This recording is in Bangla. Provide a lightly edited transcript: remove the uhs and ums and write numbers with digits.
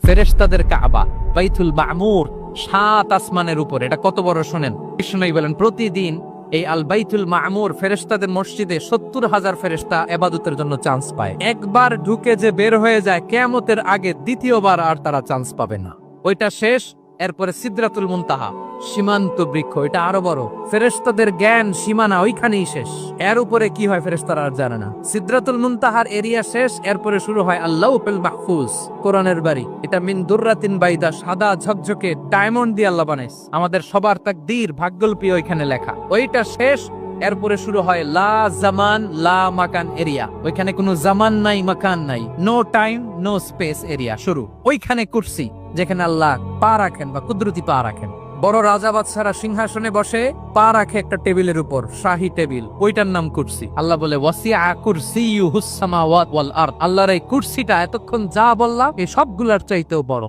ফেরেশতাদের কাবা বাইতুল মামুর 7 আসমানের উপর। এটা কত বড় শোনেন। কৃষ্ণই বলেন প্রতিদিন এই আল বাইতুল মামুর ফেরেশতাদের মসজিদে 70,000 ফেরেশতা ইবাদতের জন্য চান্স পায়। একবার ঢুকে যে বের হয়ে যায় কিয়ামতের আগে দ্বিতীয়বার আর তারা চান্স পাবে না। ওইটা শেষ। এরপরে সিদরাতুল মুনতাহা সীমান্ত বৃক্ষ, এটা আরো বড়। ফেরেশতাদের জ্ঞান সীমানা ওইখানেই শেষ। এর উপরে কি হয় ফেরেশতারা আর জানে না। সিদরাতুল মুনতাহার এরিয়া শেষ, এরপরে শুরু হয় আল্লাহুল মাহফুজ, কোরআনের বাড়ি। এটা মিন দুররাতিন বাইদা, সাদা ঝকঝকে ডায়মন্ড দিয়ে আল্লাহ বানাইছে। আমাদের সবার তাকদীর ভাগ্যলিপি ওইখানে লেখা। ওইটা শেষ, এরপরে শুরু হয় লা জামান লা মাকান এরিয়া। ওইখানে কোনো জামান নাই, মাকান নাই, no time no space area শুরু। ওইখানে কুরসি, যেখানে আল্লাহ পা রাখেন বা কুদরতি পা রাখেন। বড় রাজা বাদশারা সিংহাসনে বসে পা রাখে একটা টেবিলের উপর, শাহী টেবিল, ওইটার নাম কুরসি। আল্লাহ বলে ওয়াসিআ কুরসিয়ুহুস সামাওয়াত ওয়াল আরদ। আল্লাহর এই কুরসিটা এতক্ষণ যা বললাম এই সবগুলার চাইতেও বড়।